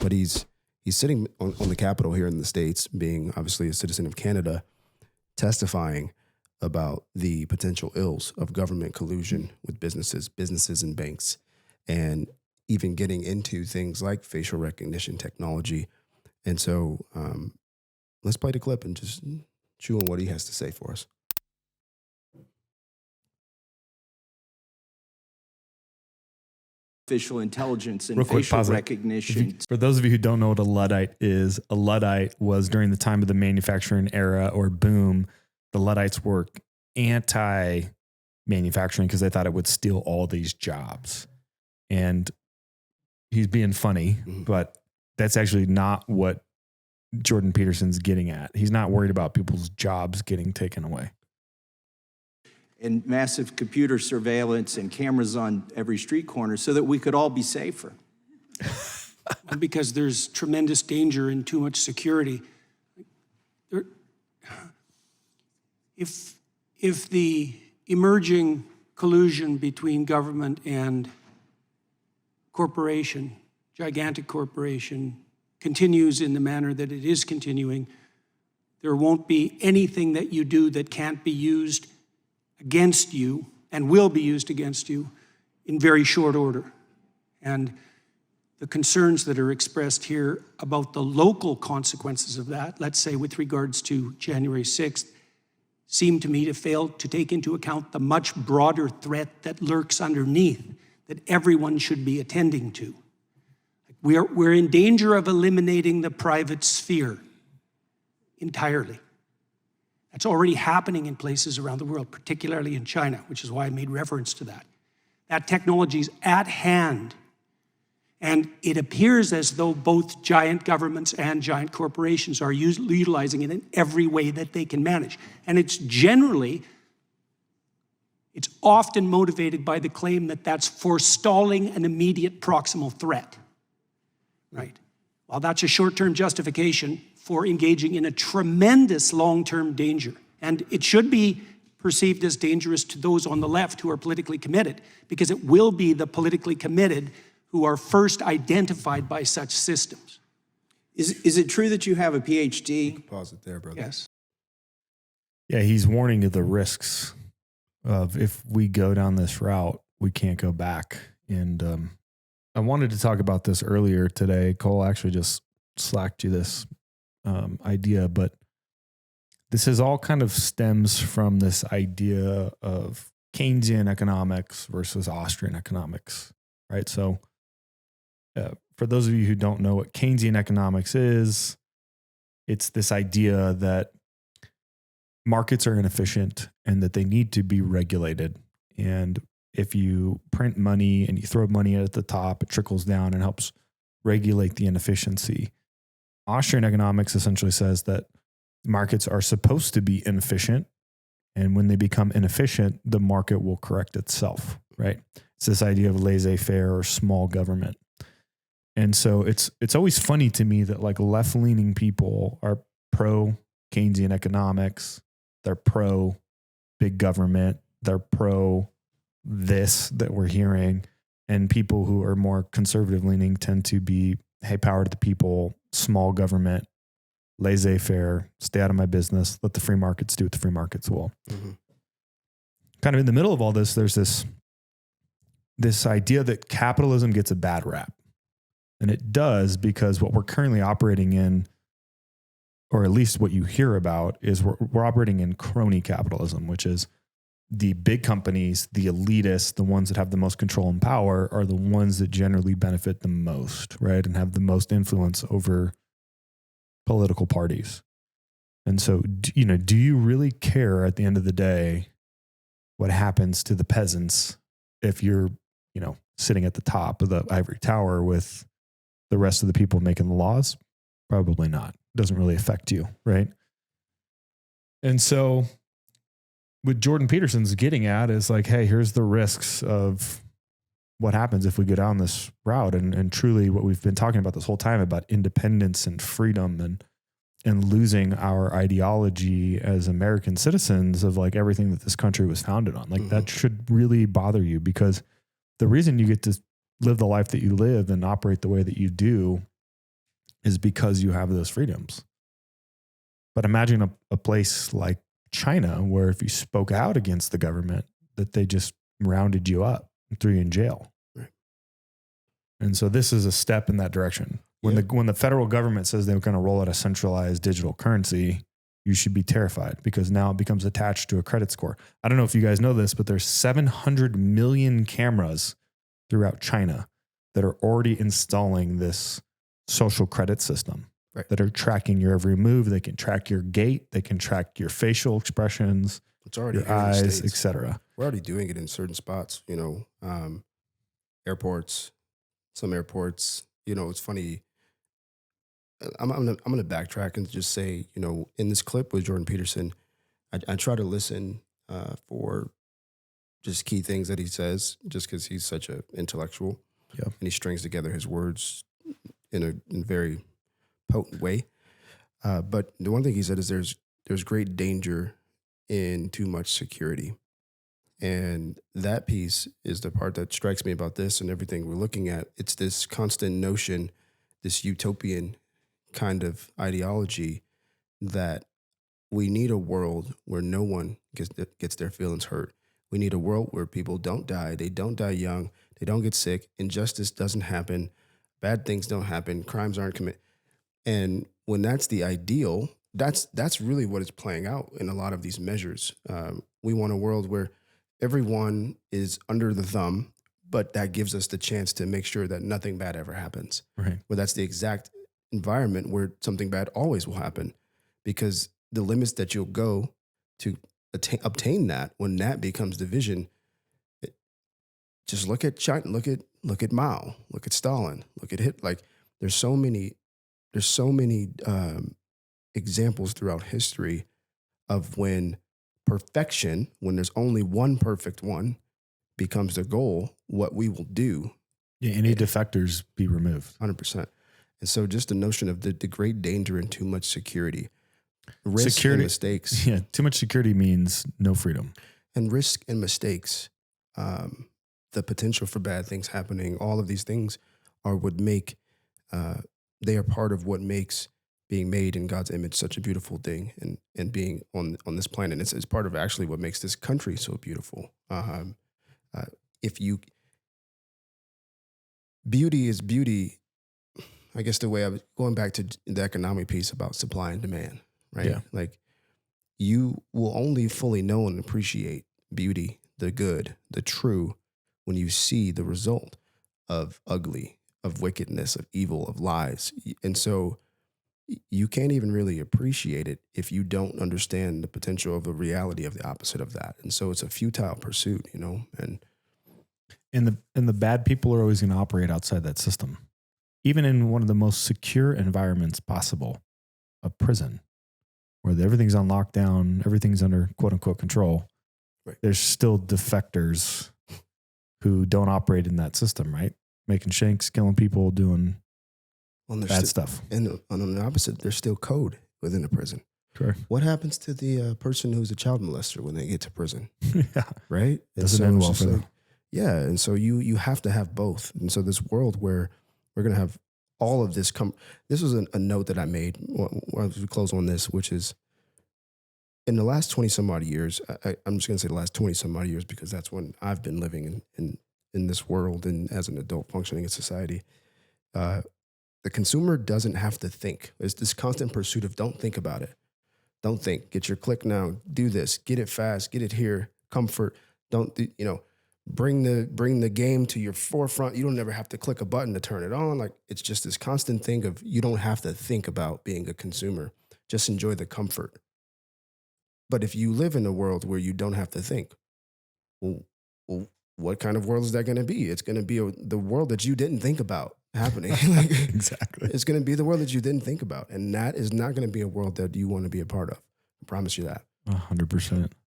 but he's sitting on the Capitol here in the States, being obviously a citizen of Canada, testifying about the potential ills of government collusion with businesses and banks, and even getting into things like facial recognition technology. And so let's play the clip and just chew on what he has to say for us. Artificial intelligence and Real quick, facial pause it. recognition. For those of you who don't know what a Luddite is, a Luddite was during the time of the manufacturing era or boom, the Luddites were anti-manufacturing because they thought it would steal all these jobs. And he's being funny, but that's actually not what Jordan Peterson's getting at. He's not worried about people's jobs getting taken away. And massive computer surveillance and cameras on every street corner so that we could all be safer. Because there's tremendous danger and too much security. If the emerging collusion between government and corporation, gigantic corporation, continues in the manner that it is continuing, there won't be anything that you do that can't be used against you and will be used against you in very short order. And the concerns that are expressed here about the local consequences of that, let's say with regards to January 6th, seem to me to fail to take into account the much broader threat that lurks underneath that everyone should be attending to. We're in danger of eliminating the private sphere entirely. That's already happening in places around the world, particularly in China, which is why I made reference to that. That technology is at hand. And it appears as though both giant governments and giant corporations are utilizing it in every way that they can manage. And it's often motivated by the claim that that's forestalling an immediate proximal threat, right? Well, that's a short-term justification for engaging in a tremendous long-term danger. And it should be perceived as dangerous to those on the left who are politically committed, because it will be the politically committed who are first identified by such systems. Is it true that you have a PhD? Pause it there, brother. Yes. Yeah, he's warning of the risks of if we go down this route, we can't go back. And I wanted to talk about this earlier today. Cole actually just slacked you this idea, but this is all kind of stems from this idea of Keynesian economics versus Austrian economics, right? So for those of you who don't know what Keynesian economics is, it's this idea that markets are inefficient and that they need to be regulated. And if you print money and you throw money at the top, it trickles down and helps regulate the inefficiency. Austrian economics essentially says that markets are supposed to be inefficient, and when they become inefficient, the market will correct itself, right? It's this idea of laissez-faire or small government. And so it's always funny to me that like left-leaning people are pro Keynesian economics, they're pro big government, they're pro this that we're hearing, and people who are more conservative-leaning tend to be, hey, power to the people, small government, laissez-faire, stay out of my business, let the free markets do what the free markets will. Mm-hmm. Kind of in the middle of all this, there's this idea that capitalism gets a bad rap. And it does, because what we're currently operating in, or at least what you hear about, is we're operating in crony capitalism, which is the big companies, the elitists, the ones that have the most control and power are the ones that generally benefit the most, right? And have the most influence over political parties. And so, do you really care at the end of the day what happens to the peasants if you're, sitting at the top of the ivory tower with the rest of the people making the laws? Probably not. It doesn't really affect you, right? And so what Jordan Peterson's getting at is like, hey, here's the risks of what happens if we go down this route. And truly what we've been talking about this whole time about independence and freedom and losing our ideology as American citizens of like everything that this country was founded on. Like that should really bother you, because the reason you get to live the life that you live and operate the way that you do is because you have those freedoms. But imagine a place like China, where if you spoke out against the government, that they just rounded you up and threw you in jail. Right. And so this is a step in that direction. When the federal government says they're going to roll out a centralized digital currency, you should be terrified, because now it becomes attached to a credit score. I don't know if you guys know this, but there's 700 million cameras throughout China that are already installing this social credit system. Right. That are tracking your every move. They can track your gait. They can track your facial expressions, It's already your here in the eyes, States. etc. We're already doing it in certain spots, airports, some airports. It's funny. I'm going to backtrack and just say, in this clip with Jordan Peterson, I try to listen for just key things that he says, just because he's such an intellectual. Yeah. And he strings together his words in a very potent way. But the one thing he said is there's great danger in too much security. And that piece is the part that strikes me about this and everything we're looking at. It's this constant notion, this utopian kind of ideology, that we need a world where no one gets their feelings hurt. We need a world where people don't die. They don't die young. They don't get sick. Injustice doesn't happen. Bad things don't happen. Crimes aren't committed. And when that's the ideal, that's really what is playing out in a lot of these measures. We want a world where everyone is under the thumb, but that gives us the chance to make sure that nothing bad ever happens. Right. Well, that's the exact environment where something bad always will happen, because the limits that you'll go to obtain that, when that becomes the vision, just look at China, look at Mao, look at Stalin, look at Hitler. Like there's so many examples throughout history of when perfection, when there's only one perfect one, becomes the goal, what we will do. Yeah, any defectors be removed. 100%. And so just the notion of the great danger in too much security. Risk Security- and mistakes. Yeah, too much security means no freedom. And risk and mistakes, the potential for bad things happening, all of these things are what make, they are part of what makes being made in God's image such a beautiful thing, and being on this planet. It's part of actually what makes this country so beautiful. Beauty is beauty. I guess the way I was going back to the economic piece about supply and demand, right? Yeah. Like you will only fully know and appreciate beauty, the good, the true, when you see the result of ugly, of wickedness, of evil, of lies. And so you can't even really appreciate it if you don't understand the potential of the reality of the opposite of that. And so it's a futile pursuit, and And the bad people are always going to operate outside that system. Even in one of the most secure environments possible, a prison, where everything's on lockdown, everything's under quote unquote control. Right. There's still defectors who don't operate in that system, right? Making shanks, killing people, doing bad stuff. And on the opposite, there's still code within the prison. Sure. What happens to the person who's a child molester when they get to prison? Yeah. Right? Doesn't end it's well just for them. Yeah. And so you have to have both. And so this world where we're going to have all of this this was a note that I made as we close on this, which is in the last 20 some odd years, I'm just going to say the last 20 some odd years, because that's when I've been living in this world and as an adult functioning in society. The consumer doesn't have to think. It's this constant pursuit of don't think about it. Don't think. Get your click now. Do this. Get it fast. Get it here. Comfort. Bring the game to your forefront. You don't ever have to click a button to turn it on. Like it's just this constant thing of you don't have to think about being a consumer. Just enjoy the comfort. But if you live in a world where you don't have to think, well, what kind of world is that going to be? It's going to be the world that you didn't think about happening. Exactly. It's going to be the world that you didn't think about. And that is not going to be a world that you want to be a part of. I promise you that. 100%.